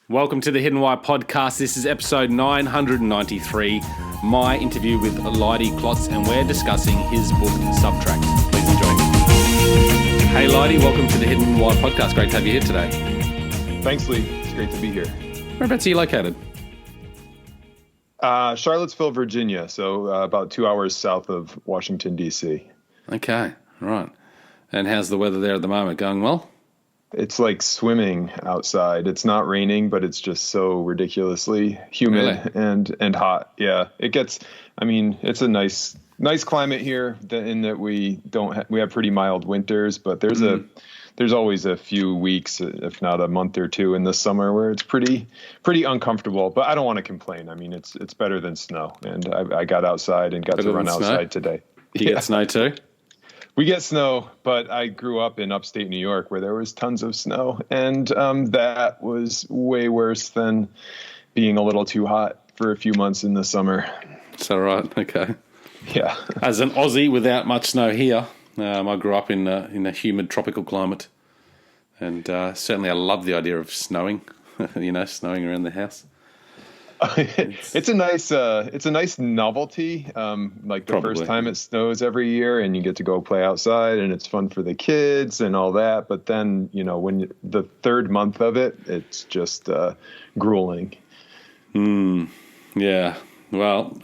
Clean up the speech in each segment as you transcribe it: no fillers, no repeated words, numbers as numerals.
Welcome to the Hidden Why podcast. This is episode 993, my interview with Leidy Klotz, and we're discussing his book, Subtract. Please enjoy me. Hey, Leidy, welcome to the Hidden Why podcast. Great to have you here today. Thanks, Lee. It's great to be here. Whereabouts are you located? Charlottesville, Virginia, so about 2 hours south of Washington, D.C. Okay, right. And how's the weather there at the moment? Going well? It's like swimming outside. It's not raining, but it's just so ridiculously humid and hot. Yeah, it gets. I mean, it's a nice climate here. In that we have pretty mild winters, but there's always a few weeks, if not a month or two, in the summer where it's pretty uncomfortable. But I don't want to complain. I mean, it's better than snow, and I got outsid and got to run outside today. You get snow too? We get snow, but I grew up in upstate New York where there was tons of snow, and that was way worse than being a little too hot for a few months in the summer. Is that right? Okay. Yeah. As an Aussie without much snow here, I grew up in a humid tropical climate, and certainly I love the idea of snowing. Snowing around the house. It's a nice novelty. Like the Probably. First time it snows every year, and you get to go play outside, and it's fun for the kids and all that. But then, when the third month of it, it's just grueling. Yeah. Well,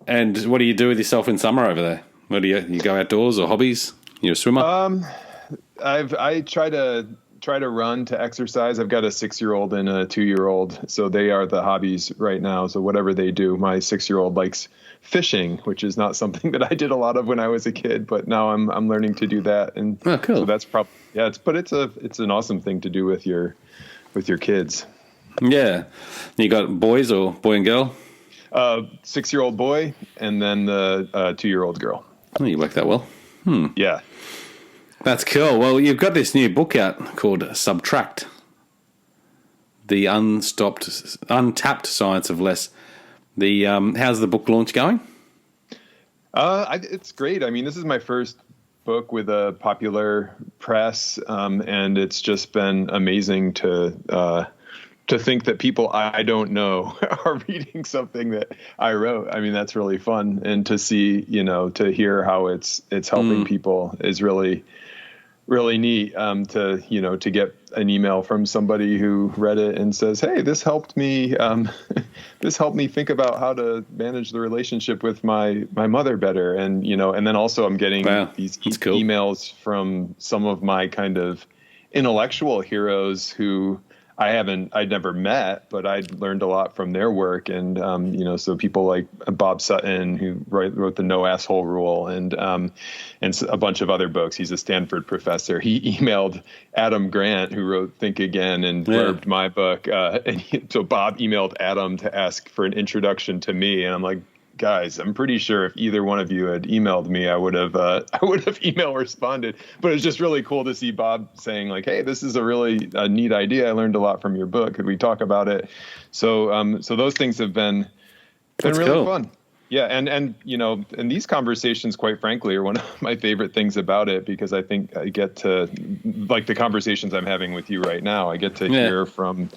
and what do you do with yourself in summer over there? What do you go outdoors or hobbies? You're a swimmer? I try to run, to exercise. I've got a 6-year-old and a 2-year-old, so they are the hobbies right now. So whatever they do, my 6-year-old likes fishing, which is not something that I did a lot of when I was a kid, but now I'm learning to do that. And oh, cool. So that's probably it's an awesome thing to do with your kids. Yeah. You got boys or boy and girl? 6-year-old boy, and then the 2-year-old girl. Oh, you work that well. Yeah. That's cool. Well, you've got this new book out called Subtract, the Untapped Science of Less. How's the book launch going? It's great. I mean, this is my first book with a popular press, and it's just been amazing to think that people I don't know are reading something that I wrote. I mean, that's really fun, and to see, to hear how it's helping people is really, really neat. To get an email from somebody who read it and says, "Hey, this helped me. This helped me think about how to manage the relationship with my mother better." And and then also I'm getting these cool emails from some of my kind of intellectual heroes who I'd never met, but I'd learned a lot from their work. And, so people like Bob Sutton, who wrote the No Asshole Rule, and a bunch of other books. He's a Stanford professor. He emailed Adam Grant, who wrote Think Again and blurbed my book. So Bob emailed Adam to ask for an introduction to me. And I'm like, guys, I'm pretty sure if either one of you had emailed me, I would have email responded. But it's just really cool to see Bob saying like, "Hey, this is a really neat idea. I learned a lot from your book. Could we talk about it?" So those things have been really cool. fun. Yeah, and these conversations, quite frankly, are one of my favorite things about it, because I think I get to, like the conversations I'm having with you right now, I get to hear from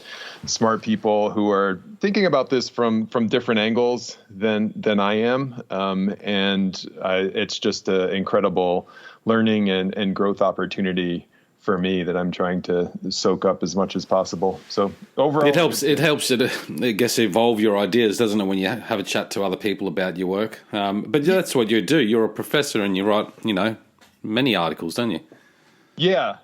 smart people who are thinking about this from different angles than I am, and it's just an incredible learning and growth opportunity for me that I'm trying to soak up as much as possible. So overall, it helps you to, I guess, evolve your ideas, doesn't it, when you have a chat to other people about your work? But that's what you do. You're a professor and you write, many articles, don't you? Yeah.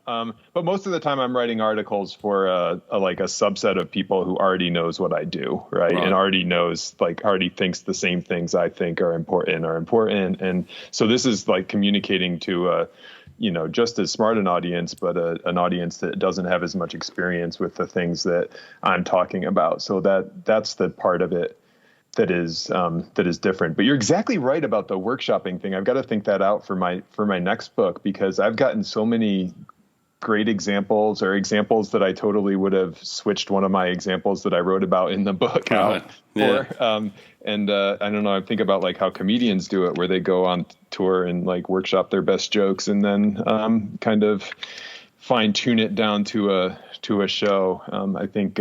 But most of the time I'm writing articles for a subset of people who already knows what I do, right? And already thinks the same things I think are important. And so this is like communicating to just as smart an audience, but an audience that doesn't have as much experience with the things that I'm talking about. So that's the part of it that is different. But you're exactly right about the workshopping thing. I've got to think that out for my next book, because I've gotten so many great examples, or examples that I totally would have switched one of my examples that I wrote about in the book out for. And I don't know, I think about like how comedians do it, where they go on tour and like workshop their best jokes and then kind of fine tune it down to a show. I think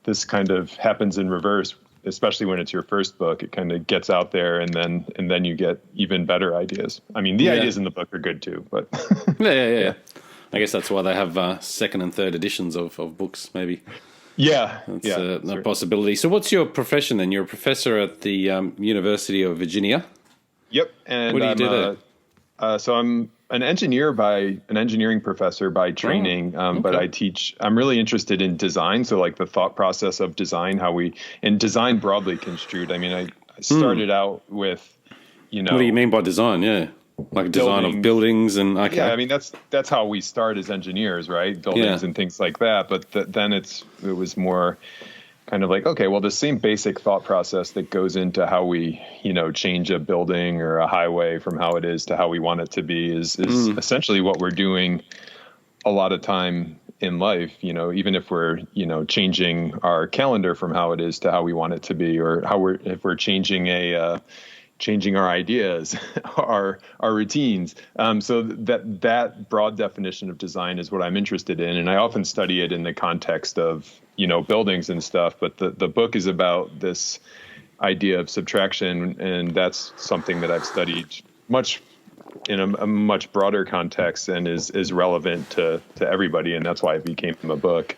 this kind of happens in reverse, especially when it's your first book. It kind of gets out there, and then you get even better ideas. I mean, the ideas in the book are good too, but yeah. I guess that's why they have second and third editions of books, maybe. Yeah, that's a possibility. So what's your profession then? You're a professor at the University of Virginia. Yep. And what do you do there? So I'm an engineering professor by training, okay. but I'm really interested in design. So like the thought process of design, and design broadly construed. I mean, I started out with, What do you mean by design? Yeah. Like design of buildings and okay. Yeah, I mean that's how we start as engineers, right? Buildings and things like that. But then it was more kind of like, okay, well, the same basic thought process that goes into how we, change a building or a highway from how it is to how we want it to be is essentially what we're doing a lot of time in life. Even if we're changing our calendar from how it is to how we want it to be, or if we're changing our ideas, our routines. So that broad definition of design is what I'm interested in. And I often study it in the context of, buildings and stuff. But the book is about this idea of subtraction. And that's something that I've studied in a much broader context and is relevant to everybody. And that's why it became a book.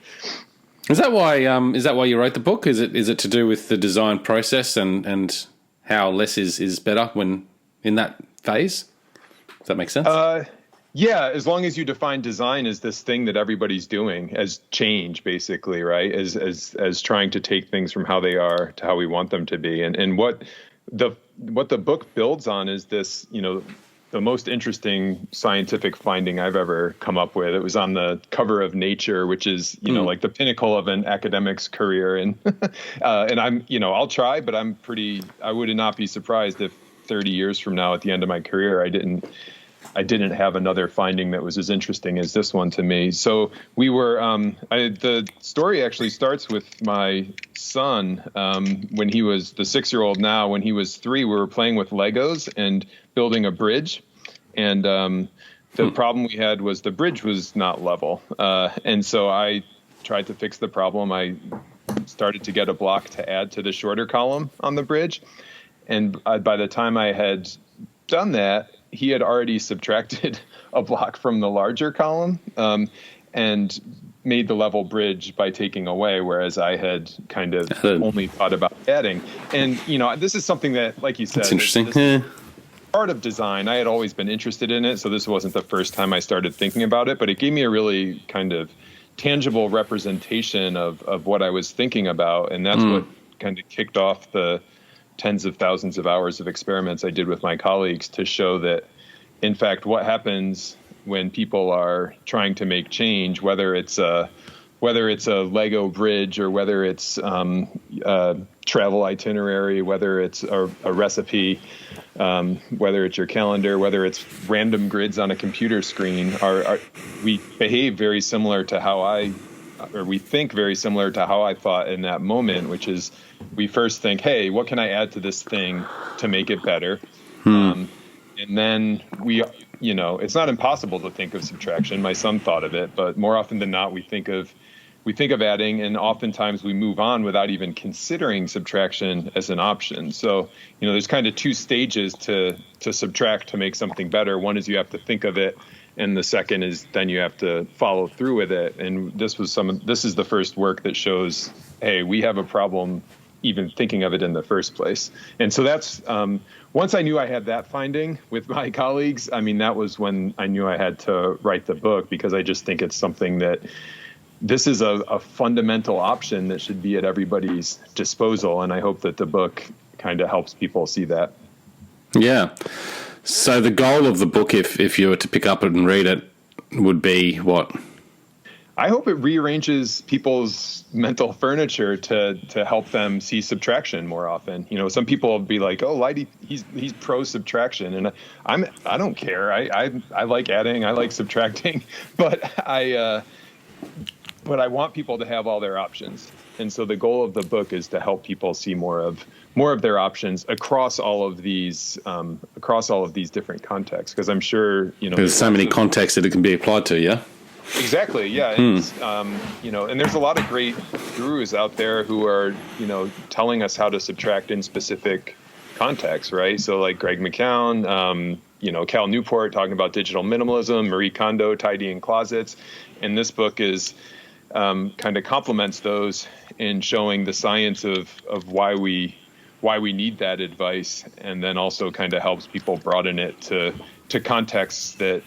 Is that why you wrote the book? Is it to do with the design process and how less is better when in that phase? Does that make sense? Yeah, as long as you define design as this thing that everybody's doing as change, basically, right? As trying to take things from how they are to how we want them to be. And what the book builds on is this, the most interesting scientific finding I've ever come up with. It was on the cover of Nature, which is, like the pinnacle of an academic's career. And and I'm, I'll try, but I would not be surprised if 30 years from now, at the end of my career, I didn't have another finding that was as interesting as this one to me. So we were, the story actually starts with my son when he was the 6-year-old now. When he was 3, we were playing with Legos and building a bridge. And the problem we had was the bridge was not level. And so I tried to fix the problem. I started to get a block to add to the shorter column on the bridge. And by the time I had done that, he had already subtracted a block from the larger column and made the level bridge by taking away, whereas I had kind of only thought about adding. And, this is something that, like you said, it's interesting. Part of design. I had always been interested in it, so this wasn't the first time I started thinking about it, but it gave me a really kind of tangible representation of what I was thinking about, and that's what kind of kicked off the tens of thousands of hours of experiments I did with my colleagues to show that, in fact, what happens when people are trying to make change, whether it's a Lego bridge or whether it's a travel itinerary, whether it's a recipe, whether it's your calendar, whether it's random grids on a computer screen, we behave very similar to we think very similar to how I thought in that moment, which is we first think, hey, what can I add to this thing to make it better? And then it's not impossible to think of subtraction. My son thought of it, but more often than not, we think of adding, and oftentimes we move on without even considering subtraction as an option. So, there's kind of 2 stages to subtract to make something better. One is you have to think of it, and the second is then you have to follow through with it. And this is the first work that shows, hey, we have a problem even thinking of it in the first place. And so that's once I knew I had that finding with my colleagues, I mean, that was when I knew I had to write the book, because I just think it's something that this is a fundamental option that should be at everybody's disposal. And I hope that the book kind of helps people see that. Yeah. So the goal of the book, if you were to pick up it and read it, would be what? I hope it rearranges people's mental furniture to help them see subtraction more often. Some people will be like, "Oh, Leidy, he's pro subtraction," and I don't care. I like adding, I like subtracting, but I want people to have all their options. And so the goal of the book is to help people see more of their options across all of these different contexts. Because I'm sure, there's so many contexts that it can be applied to. Yeah. Exactly. Yeah. And, and there's a lot of great gurus out there who are, telling us how to subtract in specific contexts, right? So like Greg McKeown, Cal Newport talking about digital minimalism, Marie Kondo, tidying closets. And this book is kind of complements those in showing the science of why we need that advice, and then also kind of helps people broaden it to contexts that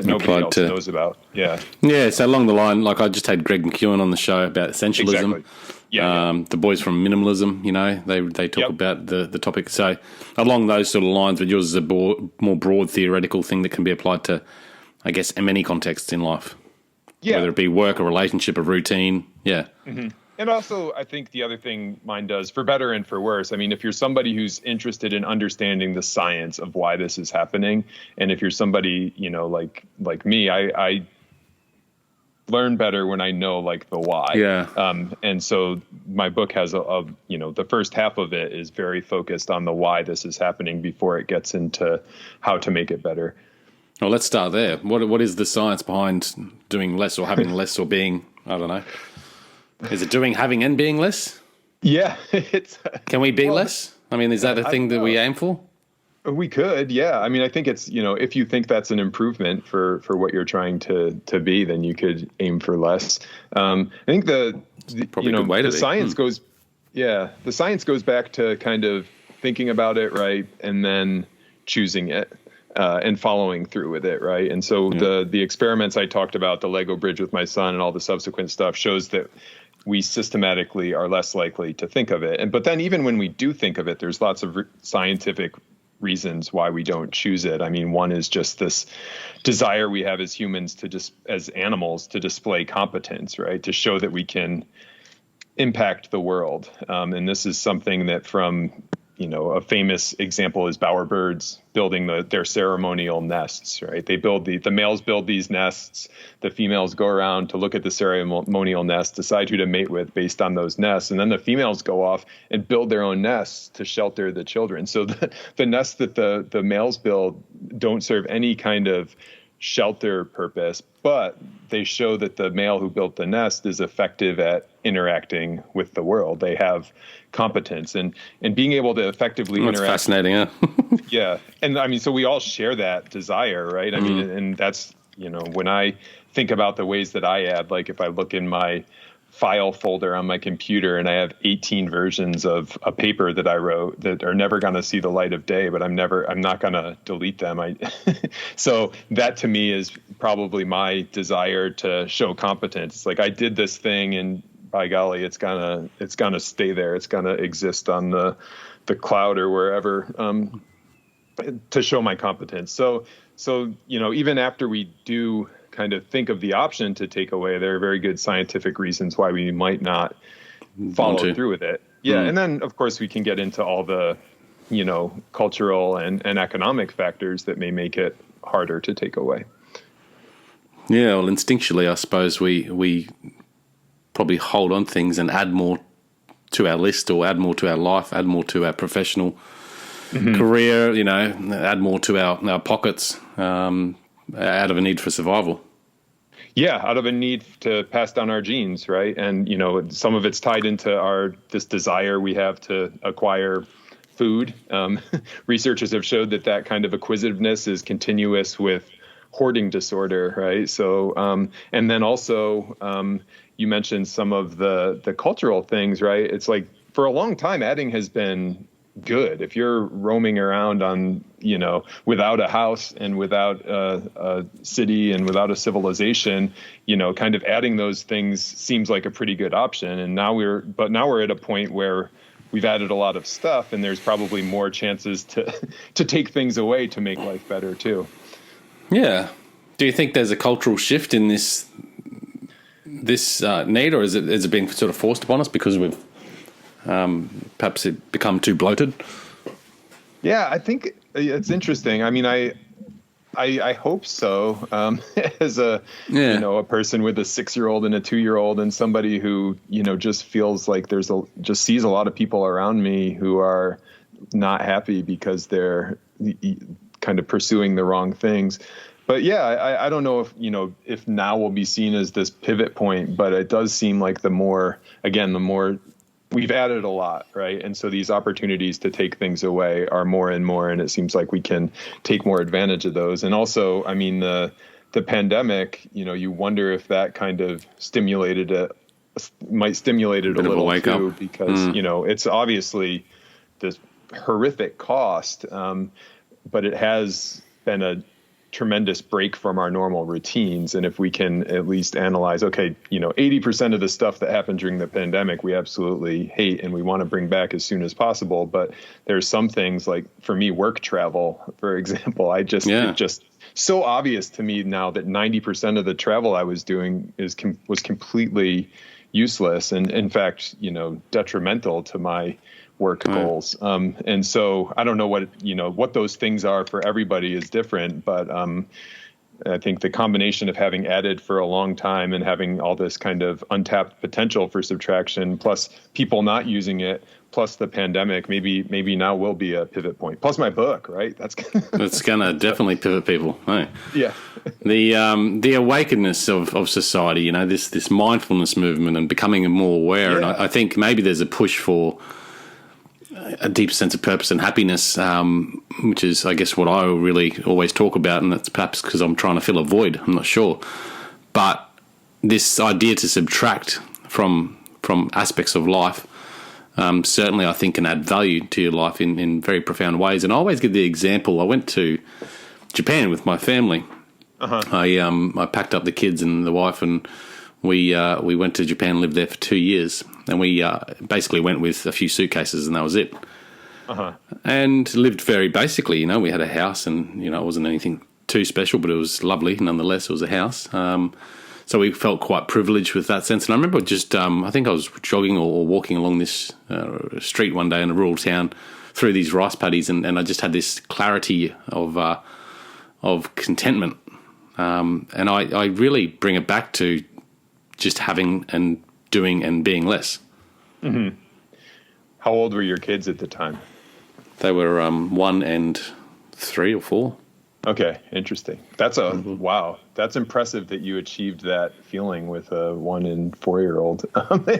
nobody else knows about. Yeah. Yeah. So along the line, like I just had Greg McKeown on the show about essentialism. Exactly. Yeah. The boys from Minimalism, they talk about the topic. So along those sort of lines, but yours is a more broad theoretical thing that can be applied to, I guess, in many contexts in life. Yeah. Whether it be work, a relationship, a routine. Yeah. Mm-hmm. And also, I think the other thing mine does, for better and for worse, I mean, if you're somebody who's interested in understanding the science of why this is happening, and if you're somebody, like me, I learn better when I know like the why. Yeah. And so my book has the first half of it is very focused on the why this is happening before it gets into how to make it better. Well, let's start there. What is the science behind doing less or having less or being, I don't know. Is it doing, having, and being less? Yeah. Can we be less? I mean, is that a thing that we aim for? We could, yeah. I mean, I think it's, if you think that's an improvement for what you're trying to be, then you could aim for less. I think the science goes, the science goes back to kind of thinking about it, right, and then choosing it. And following through with it, right? And so the experiments I talked about, the Lego bridge with my son and all the subsequent stuff, shows that we systematically are less likely to think of it. But then even when we do think of it, there's lots of scientific reasons why we don't choose it. I mean, one is just this desire we have as humans as animals to display competence, right? To show that we can impact the world. And this is something that from a famous example is bowerbirds building their ceremonial nests, right? They build the males build these nests. The females go around to look at the ceremonial nest, decide who to mate with based on those nests. And then the females go off and build their own nests to shelter the children. So the nests that the males build don't serve any kind of shelter purpose, but they show that the male who built the nest is effective at interacting with the world. They have competence and being able to effectively interact. That's fascinating, yeah. Yeah. And I mean, so we all share that desire, right? I mean, and that's, when I think about the ways that I add, like if I look in my file folder on my computer and I have 18 versions of a paper that I wrote that are never going to see the light of day, but I'm not going to delete them. So that to me is probably my desire to show competence. It's like I did this thing and by golly, it's gonna stay there. It's gonna exist on the cloud or wherever to show my competence. So even after we do kind of think of the option to take away, there are very good scientific reasons why we might not follow through with it. Yeah. And then of course we can get into all the, cultural and economic factors that may make it harder to take away. Yeah. Well, instinctually, I suppose we probably hold on things and add more to our list or add more to our life, add more to our professional career, add more to our pockets, out of a need for survival. Yeah, out of a need to pass down our genes, right? And, some of it's tied into this desire we have to acquire food. Researchers have showed that kind of acquisitiveness is continuous with hoarding disorder, right? So, and then also, you mentioned some of the cultural things, right? It's like for a long time, adding has been good. If you're roaming around on, without a house and without a city and without a civilization, kind of adding those things seems like a pretty good option. And now we're at a point where we've added a lot of stuff and there's probably more chances to take things away to make life better too. Yeah. Do you think there's a cultural shift in this need, or has it been sort of forced upon us because we've perhaps it become too bloated? Yeah, I think it's interesting. I mean, I hope so. As a person with a 6-year-old and a 2-year-old and somebody who just feels like just sees a lot of people around me who are not happy because they're kind of pursuing the wrong things. But yeah, I don't know if now will be seen as this pivot point, but it does seem like the more we've added a lot, right? And so these opportunities to take things away are more and more, and it seems like we can take more advantage of those. And also, I mean, the pandemic, you wonder if that kind of might stimulate it a little too, because, it's obviously this horrific cost, but it has been a tremendous break from our normal routines. And if we can at least analyze, okay, 80% of the stuff that happened during the pandemic, we absolutely hate and we want to bring back as soon as possible. But there's some things, like for me, work travel, for example, it's just so obvious to me now that 90% of the travel I was doing was completely useless. And in fact, detrimental to my work goals. And so I don't know what those things are for everybody is different, but I think the combination of having added for a long time and having all this kind of untapped potential for subtraction, plus people not using it, plus the pandemic, maybe now will be a pivot point. Plus my book, right? That's going to definitely pivot people. Right? Yeah. The awakeness of society, this mindfulness movement and becoming more aware. Yeah. And I think maybe there's a push for a deep sense of purpose and happiness, which is, I guess, what I really always talk about, and that's perhaps because I'm trying to fill a void. I'm not sure. But this idea to subtract from aspects of life certainly, I think, can add value to your life in very profound ways. And I always give the example. I went to Japan with my family. Uh-huh. I packed up the kids and the wife, and we went to Japan and lived there for 2 years. And we basically went with a few suitcases, and that was it. Uh-huh. And lived very basically. We had a house, and it wasn't anything too special, but it was lovely nonetheless. It was a house. So we felt quite privileged with that sense. And I remember just, I think I was jogging or walking along this street one day in a rural town through these rice paddies, and I just had this clarity of contentment. And I really bring it back to just having and doing and being less. Mm-hmm. How old were your kids at the time? They were 1 and 3 or 4. Okay, interesting. That's wow. That's impressive that you achieved that feeling with a 1 and 4-year-old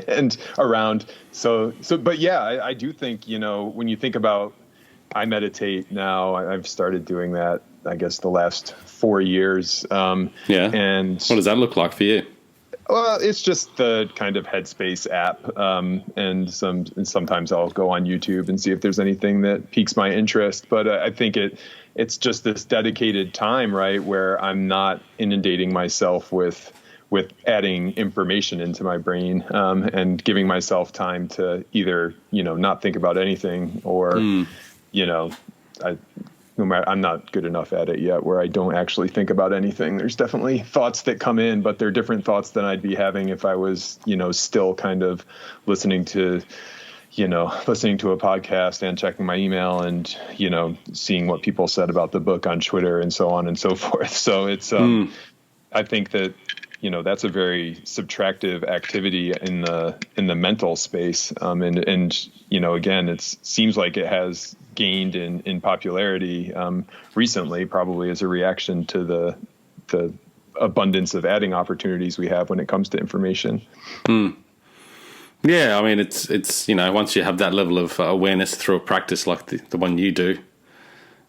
and around. So, but yeah, I do think, when you think about, I meditate now. I've started doing that, I guess, the last 4 years. And what does that look like for you? Well, it's just the kind of Headspace app, and sometimes I'll go on YouTube and see if there's anything that piques my interest. But I think it's just this dedicated time, right, where I'm not inundating myself with adding information into my brain, and giving myself time to either not think about anything or I'm not good enough at it yet where I don't actually think about anything. There's definitely thoughts that come in, but they're different thoughts than I'd be having if I was, still kind of listening to a podcast and checking my email and, seeing what people said about the book on Twitter and so on and so forth. So it's, I think that, that's a very subtractive activity in the mental space. And again, it seems like it has gained in popularity recently, probably as a reaction to the abundance of adding opportunities we have when it comes to information. Yeah, I mean, it's once you have that level of awareness through a practice like the one you do,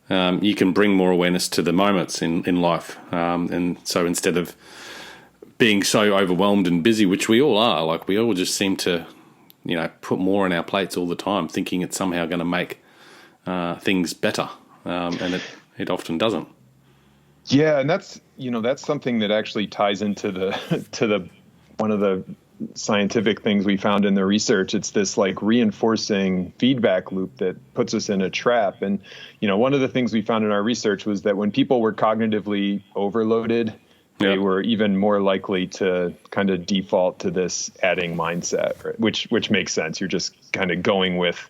you can bring more awareness to the moments in life. And so instead of being so overwhelmed and busy, which we all are, like we all just seem to, put more on our plates all the time, thinking it's somehow going to make things better, and it often doesn't. Yeah, and that's something that actually ties into the one of the scientific things we found in the research. It's this like reinforcing feedback loop that puts us in a trap. And one of the things we found in our research was that when people were cognitively overloaded, they were even more likely to kind of default to this adding mindset, right? which makes sense. You're just kind of going with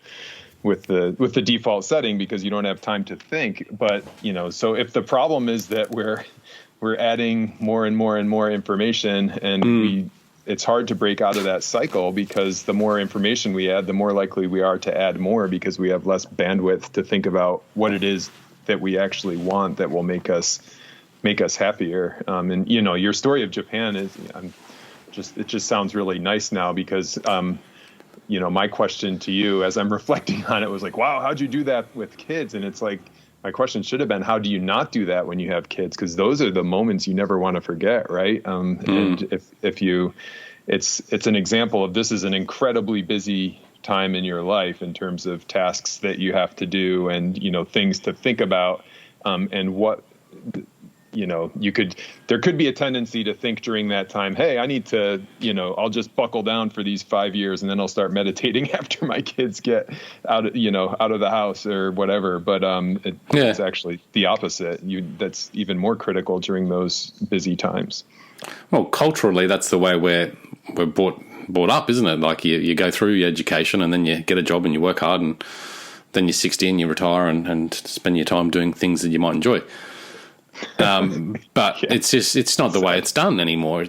the default setting because you don't have time to think. But so if the problem is that we're adding more and more and more information, and it's hard to break out of that cycle, because the more information we add, the more likely we are to add more, because we have less bandwidth to think about what it is that we actually want that will make us make us happier. And your story of Japan is, it just sounds really nice now because, my question to you as I'm reflecting on it was like, wow, how'd you do that with kids? And it's like, my question should have been, how do you not do that when you have kids? Because those are the moments you never want to forget, right? And if you, it's an example of, this is an incredibly busy time in your life in terms of tasks that you have to do and, things to think about, and what, there could be a tendency to think during that time, hey, I need to, I'll just buckle down for these 5 years and then I'll start meditating after my kids get out of the house or whatever. But it's actually the opposite. That's even more critical during those busy times. Well, culturally, that's the way we're brought up, isn't it? Like you go through your education and then you get a job and you work hard and then you're 60 and you retire and spend your time doing things that you might enjoy. But it's not the way it's done anymore.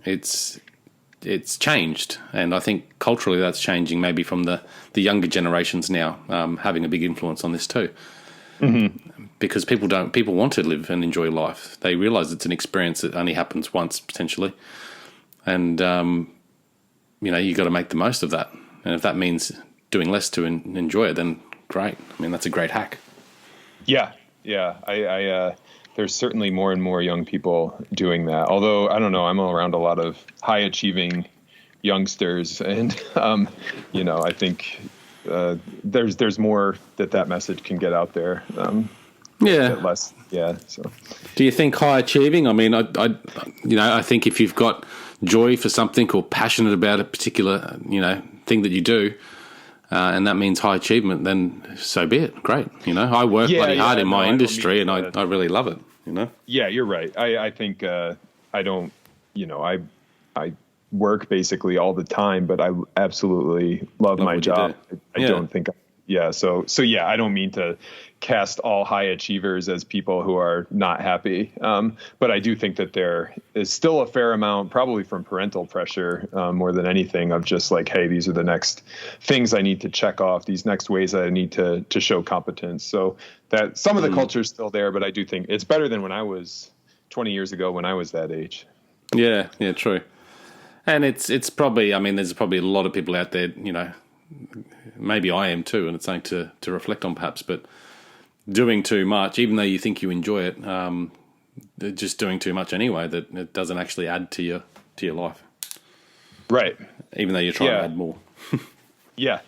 It's changed. And I think culturally that's changing, maybe from the younger generations now, having a big influence on this too. Mm-hmm. Because people want to live and enjoy life. They realize it's an experience that only happens once potentially. And, you got to make the most of that. And if that means doing less to enjoy it, then great. I mean, that's a great hack. Yeah. Yeah, I there's certainly more and more young people doing that. Although, I don't know, I'm around a lot of high achieving youngsters, and I think there's more that message can get out there. Less. Yeah. So, do you think high achieving? I mean, I think if you've got joy for something or passionate about a particular thing that you do. And that means high achievement, then so be it. Great. I work bloody hard in my industry and I really love it, Yeah, you're right. I think I don't, I work basically all the time, but I absolutely love my job. I don't think, So I don't mean to cast all high achievers as people who are not happy. But I do think that there is still a fair amount, probably from parental pressure, more than anything, of just like, hey, these are the next things I need to check off, these next ways that I need to show competence. So that some of the culture is still there, but I do think it's better than when I was 20 years ago when I was that age. Yeah, true. And it's probably, there's probably a lot of people out there, maybe I am too, and it's something to reflect on perhaps, but doing too much, even though you think you enjoy it, just doing too much anyway, that it doesn't actually add to your life. Right. Even though you're trying to add more. Yeah.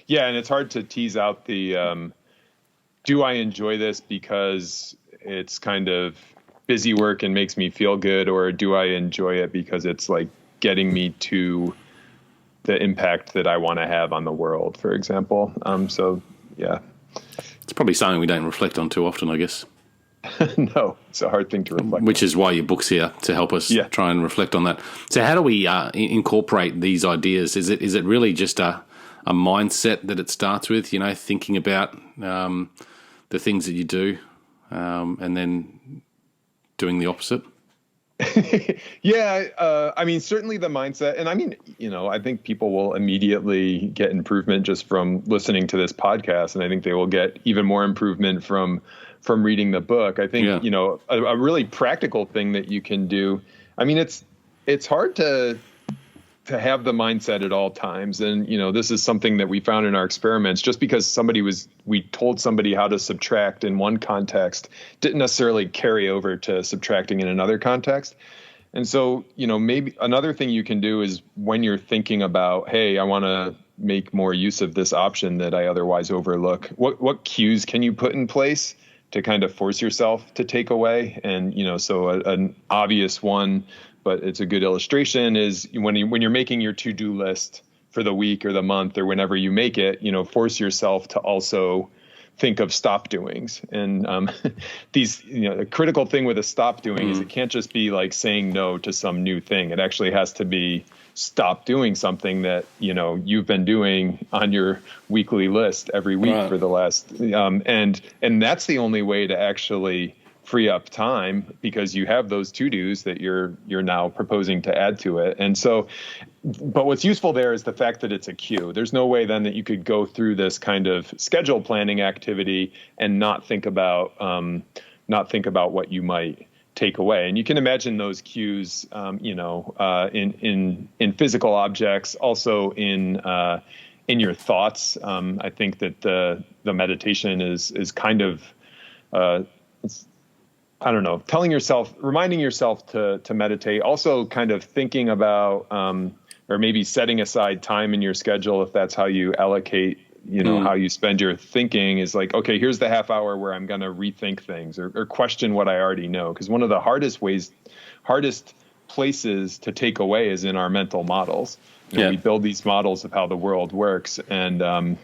Yeah. And it's hard to tease out the, do I enjoy this because it's kind of busy work and makes me feel good, or do I enjoy it because it's like getting me to the impact that I want to have on the world, for example. It's probably something we don't reflect on too often, I guess. No, it's a hard thing to reflect Which is why your book's here, to help us try and reflect on that. So how do we incorporate these ideas? Is it really just a mindset that it starts with, thinking about the things that you do and then doing the opposite? Certainly the mindset. And I think people will immediately get improvement just from listening to this podcast. And I think they will get even more improvement from reading the book. I think, a really practical thing that you can do. It's hard to have the mindset at all times. And, this is something that we found in our experiments. Just because we told somebody how to subtract in one context didn't necessarily carry over to subtracting in another context. And so, maybe another thing you can do is when you're thinking about, hey, I want to make more use of this option that I otherwise overlook, what cues can you put in place to kind of force yourself to take away? And, so an obvious one, but it's a good illustration, is when you're making your to-do list for the week or the month or whenever you make it, force yourself to also think of stop doings. And the critical thing with a stop doing is it can't just be like saying no to some new thing. It actually has to be stop doing something that, you've been doing on your weekly list every week for the last, and that's the only way to actually free up time, because you have those to-dos that you're now proposing to add to it. And so, but what's useful there is the fact that it's a cue. There's no way then that you could go through this kind of schedule planning activity and not think about not think about what you might take away. And you can imagine those cues, in physical objects, also in your thoughts. I think that the meditation is kind of, reminding yourself to meditate, also kind of thinking about, or maybe setting aside time in your schedule, if that's how you allocate, how you spend your thinking, is like, okay, here's the half hour where I'm going to rethink things or question what I already know. Because one of the hardest places to take away is in our mental models. We build these models of how the world works, and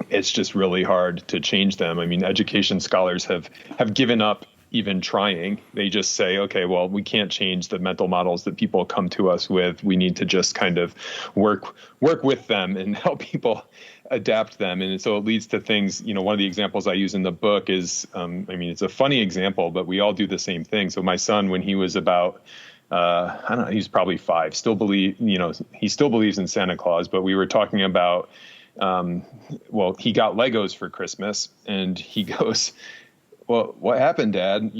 it's just really hard to change them. I mean, education scholars have given up even trying. They just say, okay, well, we can't change the mental models that people come to us with. We need to just kind of work with them and help people adapt them. And so it leads to things, one of the examples I use in the book is, it's a funny example, but we all do the same thing. So my son, when he was about, he's probably 5, he still believes in Santa Claus, but we were talking about, he got Legos for Christmas, and he goes, well, what happened, Dad?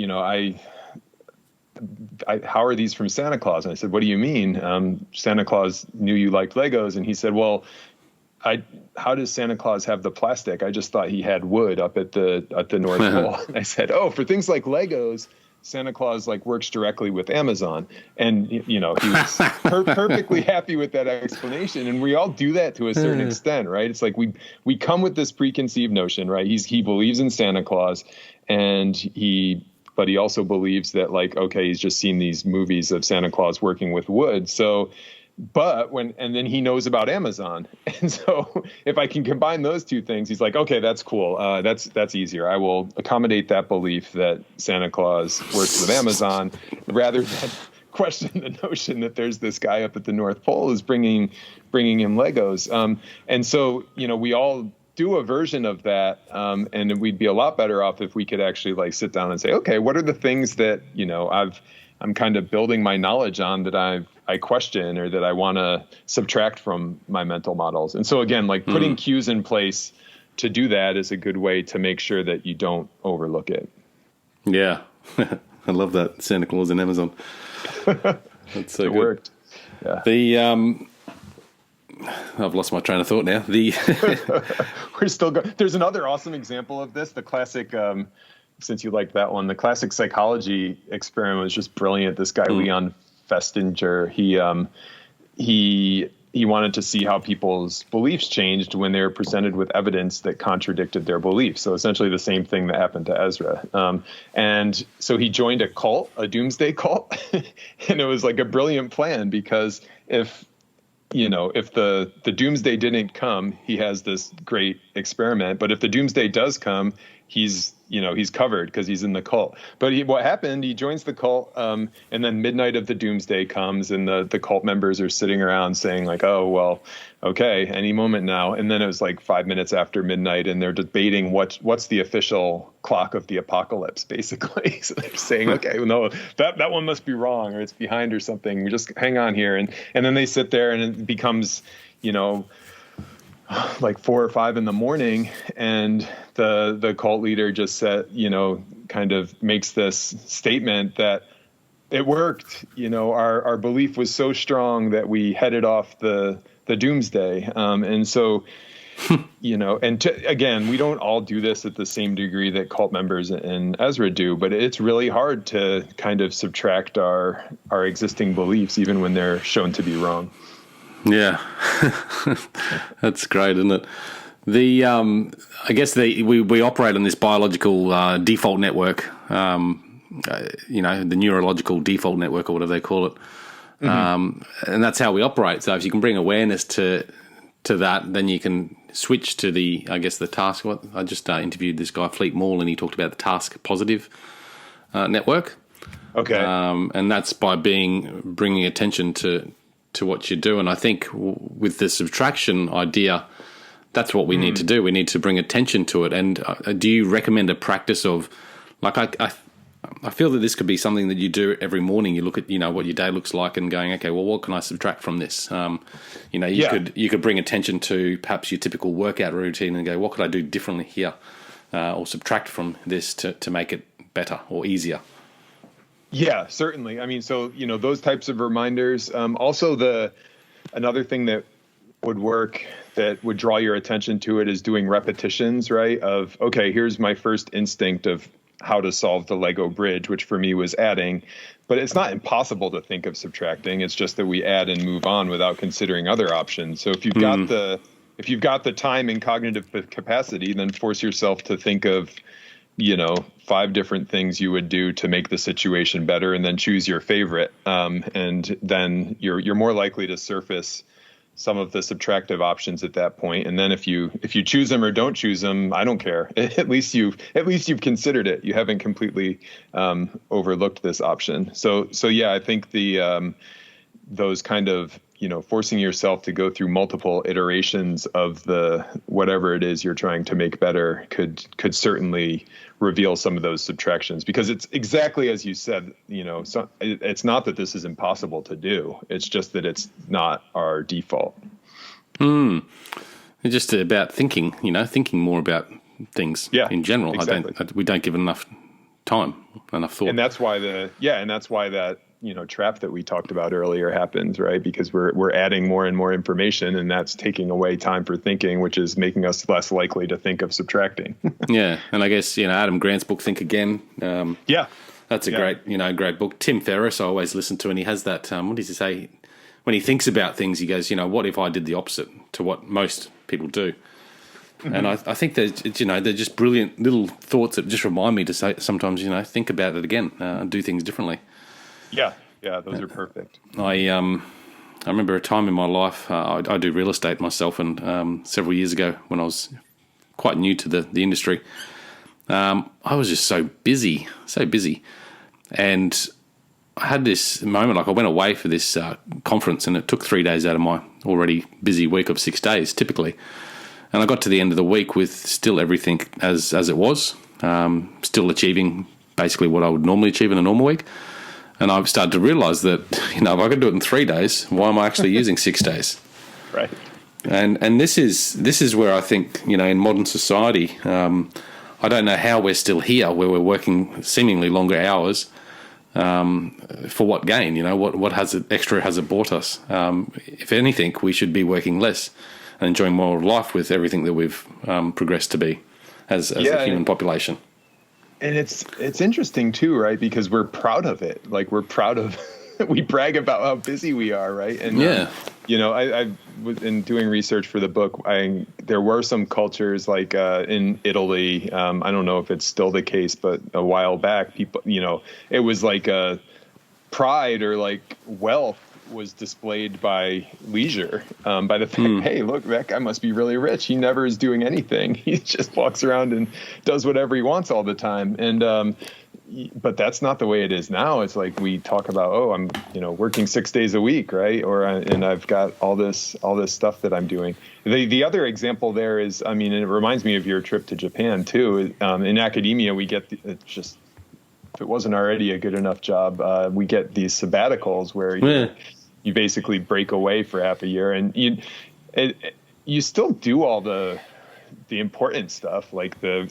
How are these from Santa Claus? And I said, what do you mean? Santa Claus knew you liked Legos. And he said, well, how does Santa Claus have the plastic? I just thought he had wood up at the North Pole. And I said, for things like Legos, Santa Claus works directly with Amazon. And, he was perfectly happy with that explanation. And we all do that to a certain extent, right? It's like we come with this preconceived notion, right? He believes in Santa Claus, but he also believes that he's just seen these movies of Santa Claus working with wood. So, and then he knows about Amazon. And so if I can combine those two things, he's like, okay, that's cool. That's easier. I will accommodate that belief that Santa Claus works with Amazon rather than question the notion that there's this guy up at the North Pole who's bringing him Legos. And so, we all do a version of that. And we'd be a lot better off if we could actually sit down and say, okay, what are the things that, I'm kind of building my knowledge on that I question or that I want to subtract from my mental models. And so again, putting cues in place to do that is a good way to make sure that you don't overlook it. Yeah. I love that. Santa Claus and Amazon. That's so it good. Worked. Yeah. I've lost my train of thought now. We're still going. There's another awesome example of this. The classic, since you liked that one, the classic psychology experiment was just brilliant. This guy, Leon Festinger, he wanted to see how people's beliefs changed when they were presented with evidence that contradicted their beliefs. So essentially the same thing that happened to Ezra. And so he joined a cult, a doomsday cult. And it was a brilliant plan, because if the doomsday didn't come, he has this great experiment. But if the doomsday does come, he's covered because he's in the cult. But what happened, he joins the cult, and then midnight of the doomsday comes, and the cult members are sitting around saying oh, well, okay, any moment now. And then it was 5 minutes after midnight, and they're debating what's the official clock of the apocalypse, basically. So they're saying, okay, well, no, that one must be wrong, or it's behind or something. We just hang on here. And then they sit there, and it becomes, 4 or 5 in the morning, and the cult leader just said, kind of makes this statement that it worked. Our belief was so strong that we headed off the doomsday. And so, again, we don't all do this at the same degree that cult members and Ezra do, but it's really hard to kind of subtract our existing beliefs, even when they're shown to be wrong. Yeah, that's great, isn't it? I guess we operate on this biological default network, the neurological default network, or whatever they call it, and that's how we operate. So if you can bring awareness to that, then you can switch to the task. I just interviewed this guy Fleet Mall, and he talked about the task positive network. Okay, and that's by bringing attention to what you do. And I think with the subtraction idea, that's what we need to do. We need to bring attention to it. And do you recommend a practice of, I feel that this could be something that you do every morning. You look at, what your day looks like and going, okay, well, what can I subtract from this? You could bring attention to perhaps your typical workout routine and go, what could I do differently here? or subtract from this to make it better or easier? Yeah, certainly. I mean, so, those types of reminders. Also, another thing that would work that would draw your attention to it is doing repetitions, right? Of, okay, here's my first instinct of how to solve the Lego bridge, which for me was adding. But it's not impossible to think of subtracting. It's just that we add and move on without considering other options. So if you've got the time and cognitive capacity, then force yourself to think of 5 different things you would do to make the situation better, and then choose your favorite. And then you're more likely to surface some of the subtractive options at that point. And then if you choose them or don't choose them, I don't care. At least you've considered it. You haven't completely overlooked this option. So yeah, I think those kind of forcing yourself to go through multiple iterations of the whatever it is you're trying to make better could certainly reveal some of those subtractions, because it's exactly as you said. So it's not that this is impossible to do. It's just that it's not our default. It's just about thinking more about things in general. Exactly. We don't give enough time, enough thought. And that's why that trap that we talked about earlier happens, right? Because we're adding more and more information, and that's taking away time for thinking, which is making us less likely to think of subtracting. Yeah, and I guess Adam Grant's book, Think Again. That's a great book. Tim Ferriss, I always listen to, and he has that. What does he say? When he thinks about things, he goes, "What if I did the opposite to what most people do?" Mm-hmm. And I think they're just brilliant little thoughts that just remind me to say sometimes, think about it again, and do things differently. Yeah, those are perfect. I remember a time in my life, I do real estate myself, and several years ago when I was quite new to the industry, I was just so busy. And I had this moment, I went away for this conference, and it took 3 days out of my already busy week of 6 days, typically. And I got to the end of the week with still everything as it was, still achieving basically what I would normally achieve in a normal week. And I've started to realise that, if I could do it in 3 days, why am I actually using 6 days? Right. And this is where I think, in modern society, I don't know how we're still here, where we're working seemingly longer hours. For what gain? What extra has it brought us? If anything, we should be working less and enjoying more of life with everything that we've progressed to be as a human population. And it's interesting too, right? Because we're proud of it. Like we brag about how busy we are, right? And I was in doing research for the book. There were some cultures like in Italy. I don't know if it's still the case, but a while back, people, it was like a pride or like wealth was displayed by leisure, by the fact, hey, look, that guy must be really rich. He never is doing anything. He just walks around and does whatever he wants all the time. And but that's not the way it is now. It's like we talk about, I'm working 6 days a week, right? And I've got all this stuff that I'm doing. The other example there is, and it reminds me of your trip to Japan too. In academia, we get if it wasn't already a good enough job, we get these sabbaticals where you basically break away for half a year, and you still do all the important stuff, like the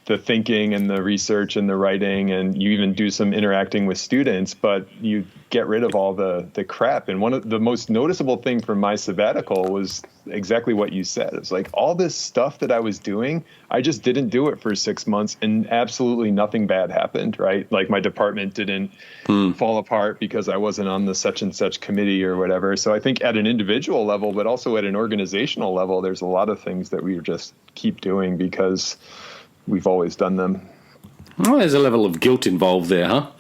thinking and the research and the writing, and you even do some interacting with students, but you get rid of all the crap. And one of the most noticeable thing from my sabbatical was exactly what you said. It's like all this stuff that I was doing, I just didn't do it for 6 months, and absolutely nothing bad happened, right? Like my department didn't fall apart because I wasn't on the such and such committee or whatever. So I think at an individual level, but also at an organizational level, there's a lot of things that we just keep doing because we've always done them. Well, there's a level of guilt involved there, huh?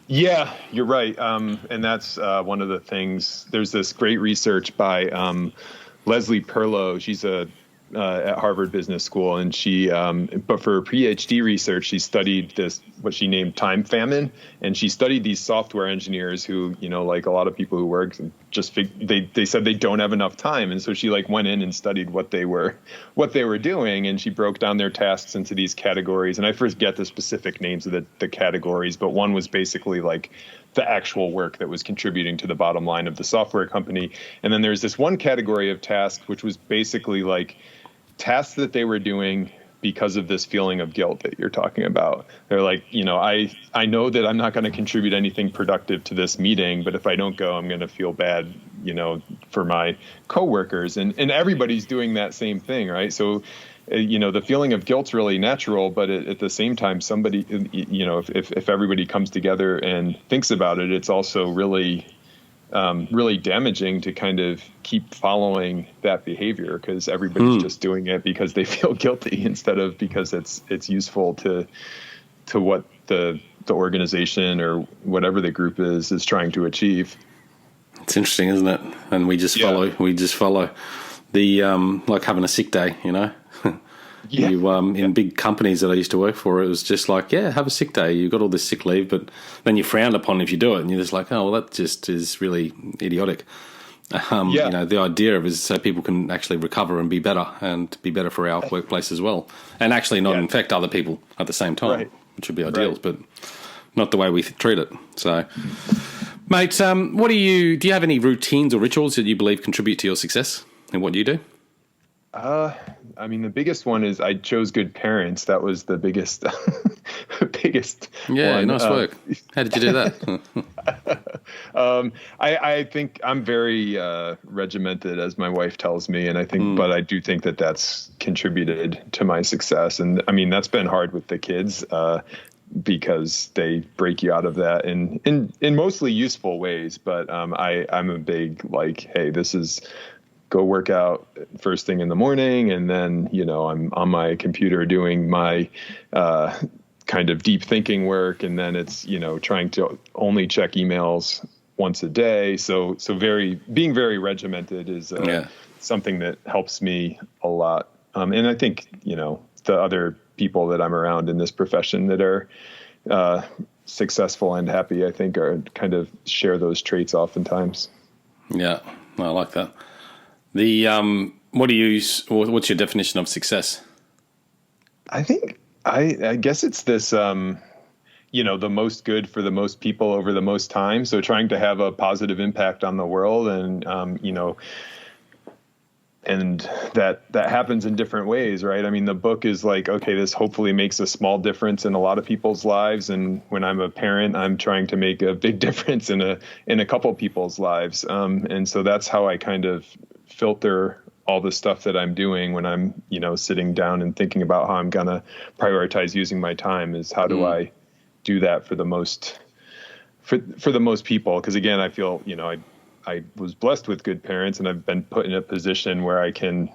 Yeah, you're right. And that's one of the things. There's this great research by Leslie Perlow. She's at Harvard Business School, and she, but for her PhD research, she studied what she named time famine, and she studied these software engineers who, like a lot of people who work, they said they don't have enough time, and so she went in and studied what they were doing, and she broke down their tasks into these categories, and I forget the specific names of the categories, but one was basically the actual work that was contributing to the bottom line of the software company, and then there's this one category of tasks which was basically tasks that they were doing because of this feeling of guilt that you're talking about. They're like, I know that I'm not going to contribute anything productive to this meeting, but if I don't go, I'm going to feel bad, for my coworkers, and everybody's doing that same thing. Right. So, the feeling of guilt's really natural, but at the same time, somebody, if everybody comes together and thinks about it, it's also really damaging to kind of keep following that behavior, because everybody's just doing it because they feel guilty instead of because it's useful to what the organization or whatever the group is trying to achieve. It's interesting, isn't it? And we just follow the like having a sick day, Yeah. In big companies that I used to work for, it was just like, have a sick day. You've got all this sick leave, but then you're frowned upon if you do it, and you're just like, oh, well, that just is really idiotic. The idea of it is so people can actually recover and be better for our workplace as well, and actually not infect other people at the same time, which would be ideal, but not the way we treat it. So, mate, what do you have any routines or rituals that you believe contribute to your success in what you do? The biggest one is I chose good parents. That was the biggest Yeah, one. Nice work. How did you do that? I think I'm very regimented, as my wife tells me, and I think, but I do think that that's contributed to my success. And that's been hard with the kids because they break you out of that in mostly useful ways. But I'm a big hey, this is. Go work out first thing in the morning, and then I'm on my computer doing my kind of deep thinking work, and then it's trying to only check emails once a day. So being very regimented is something that helps me a lot. And I think the other people that I'm around in this profession that are successful and happy, I think, are kind of share those traits oftentimes. Yeah, I like that. What do you use, or what's your definition of success? I think, I guess it's this, the most good for the most people over the most time. So trying to have a positive impact on the world, and, and that happens in different ways, right? The book is like, okay, this hopefully makes a small difference in a lot of people's lives. And when I'm a parent, I'm trying to make a big difference in a couple people's lives. And so that's how I kind of filter all the stuff that I'm doing when I'm, sitting down and thinking about how I'm going to prioritize using my time, is how do I do that for the most people? Because again, I feel, I was blessed with good parents, and I've been put in a position where I can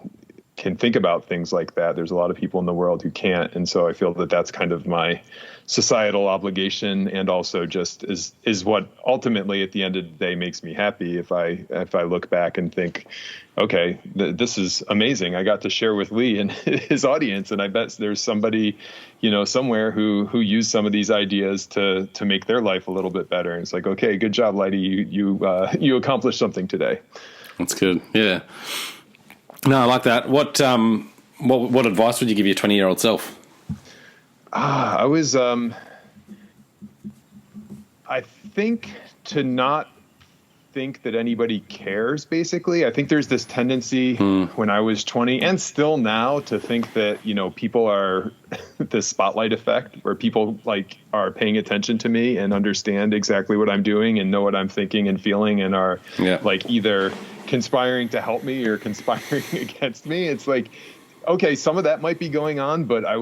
think about things like that. There's a lot of people in the world who can't. And so I feel that that's kind of my societal obligation, and also just is what ultimately at the end of the day makes me happy. If I look back and think, okay, this is amazing. I got to share with Lee and his audience, and I bet there's somebody, somewhere who used some of these ideas to make their life a little bit better. And it's like, okay, good job, Leidy. You accomplished something today. That's good. Yeah. No, I like that. What advice would you give your 20-year-old self? I was, I think to not think that anybody cares, basically. I think there's this tendency when I was 20 and still now to think that, people are the spotlight effect, where people are paying attention to me and understand exactly what I'm doing and know what I'm thinking and feeling, and are either conspiring to help me or conspiring against me. It's like, okay, some of that might be going on, but I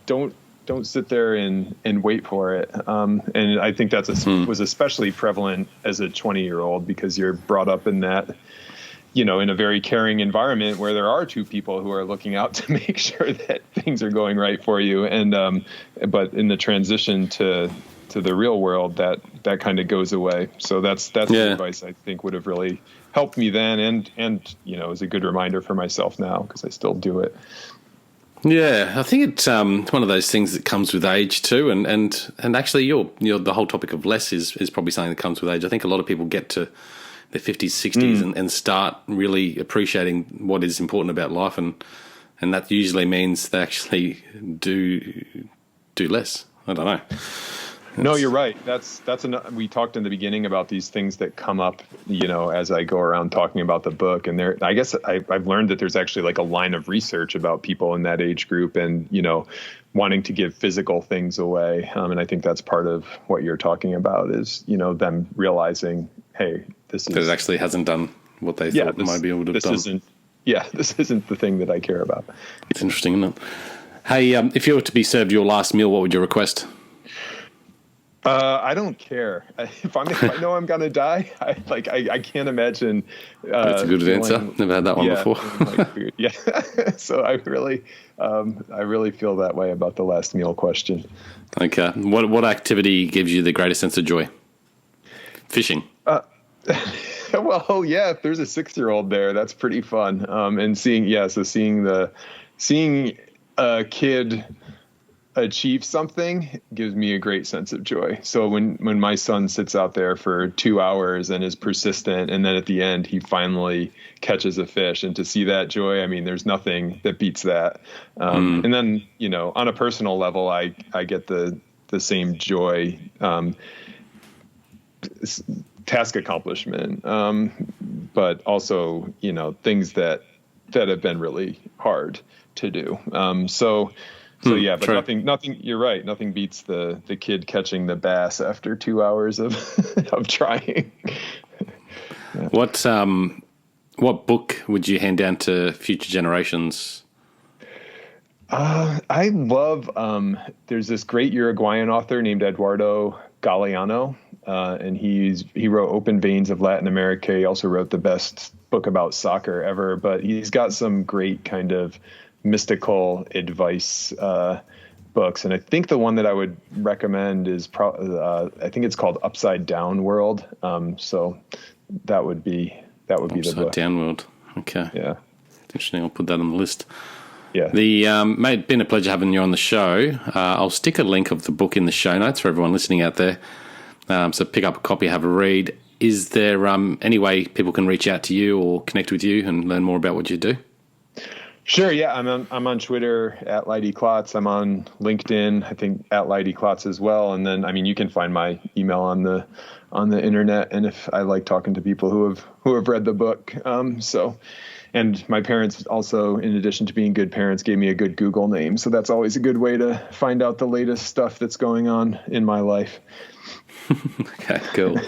don't sit there and wait for it. And I think was especially prevalent as a 20-year-old, because you're brought up in that, in a very caring environment where there are two people who are looking out to make sure that things are going right for you. And, but in the transition to the real world, that kind of goes away. So that's the advice I think would have really helped me then, and is a good reminder for myself now, because I still do it. Yeah, I think it's one of those things that comes with age too, and actually, the whole topic of less is probably something that comes with age. I think a lot of people get to their 50s, 60s, and start really appreciating what is important about life, and that usually means they actually do less. I don't know. No, you're right. We talked in the beginning about these things that come up, as I go around talking about the book. And I guess I've learned that there's actually like a line of research about people in that age group and, wanting to give physical things away. And I think that's part of what you're talking about is, them realizing, hey, this actually hasn't done what they thought might be able to have done. This isn't the thing that I care about. It's interesting, isn't it? Hey, if you were to be served your last meal, what would you request? I don't care. If I know I'm gonna die, I can't imagine. That's a good answer. Never had that one before. Food. Yeah. So I really feel that way about the last meal question. Okay. What activity gives you the greatest sense of joy? Fishing. Well, yeah. If there's a 6-year-old there, that's pretty fun. And seeing a kid achieve something gives me a great sense of joy. So when my son sits out there for 2 hours and is persistent, and then at the end he finally catches a fish, and to see that joy, I mean, there's nothing that beats that. And then, on a personal level, I get the same joy, task accomplishment, but also, things that have been really hard to do. So yeah, but true. Nothing. You're right. Nothing beats the kid catching the bass after 2 hours of trying. Yeah. What book would you hand down to future generations? I love. There's this great Uruguayan author named Eduardo Galeano, and he wrote Open Veins of Latin America. He also wrote the best book about soccer ever. But he's got some great kind of mystical advice books, and I think the one that I would recommend is I think it's called Upside Down World. So that would be the book. Upside Down World. Okay. Yeah. Interesting. I'll put that on the list. Yeah. Mate, been a pleasure having you on the show. I'll stick a link of the book in the show notes for everyone listening out there. So pick up a copy, have a read. Is there any way people can reach out to you or connect with you and learn more about what you do? Sure. Yeah. I'm on Twitter at Leidy Klotz. I'm on LinkedIn, I think at Leidy Klotz as well. And then, you can find my email on the internet. And if I like talking to people who have read the book. And my parents also, in addition to being good parents, gave me a good Google name. So that's always a good way to find out the latest stuff that's going on in my life. Okay, cool.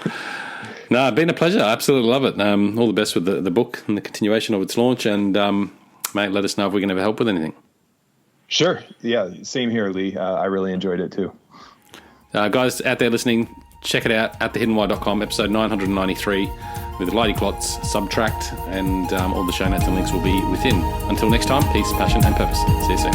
No, it's been a pleasure. I absolutely love it. All the best with the book and the continuation of its launch. And, mate, let us know if we can ever help with anything. Sure. Yeah, same here, Lee. I really enjoyed it too. Guys out there listening, check it out at thehiddenwhy.com, episode 993 with Leidy Klotz, Subtract, and all the show notes and links will be within. Until next time, peace, passion, and purpose. See you soon.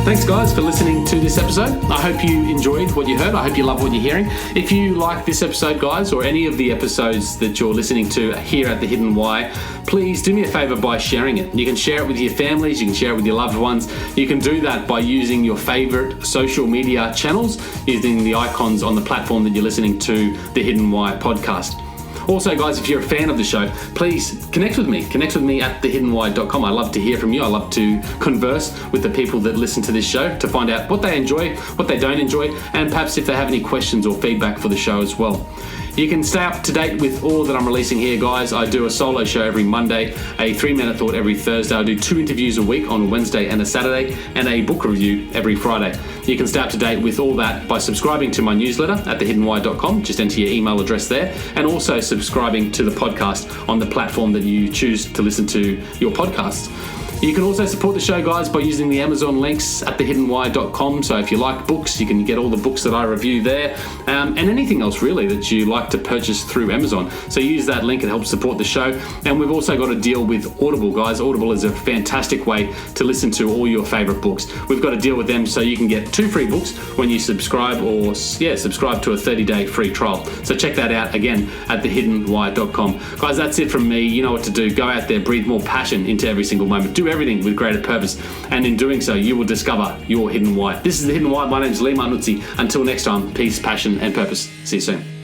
Thanks, guys, for listening to this episode. I hope you enjoyed what you heard. I hope you love what you're hearing. If you like this episode, guys, or any of the episodes that you're listening to here at The Hidden Why, please do me a favor by sharing it. You can share it with your families. You can share it with your loved ones. You can do that by using your favorite social media channels, using the icons on the platform that you're listening to The Hidden Why podcast. Also, guys, if you're a fan of the show, please connect with me. Connect with me at thehiddenwhy.com. I love to hear from you. I love to converse with the people that listen to this show to find out what they enjoy, what they don't enjoy, and perhaps if they have any questions or feedback for the show as well. You can stay up to date with all that I'm releasing here, guys. I do a solo show every Monday, a 3-minute thought every Thursday. I do 2 interviews a week on Wednesday and a Saturday, and a book review every Friday. You can stay up to date with all that by subscribing to my newsletter at thehiddenwhy.com. Just enter your email address there, and also subscribing to the podcast on the platform that you choose to listen to your podcasts. You can also support the show, guys, by using the Amazon links at thehiddenwhy.com. So if you like books, you can get all the books that I review there, and anything else really that you like to purchase through Amazon. So use that link, it helps support the show. And we've also got a deal with Audible, guys. Audible is a fantastic way to listen to all your favorite books. We've got a deal with them so you can get 2 free books when you subscribe subscribe to a 30-day free trial. So check that out again at thehiddenwhy.com. Guys, that's it from me. You know what to do. Go out there, breathe more passion into every single moment. Do everything with greater purpose, and in doing so you will discover your hidden why. This is The Hidden Why. My name is Lee Martinuzzi. Until next time, peace, passion, and purpose. See you soon.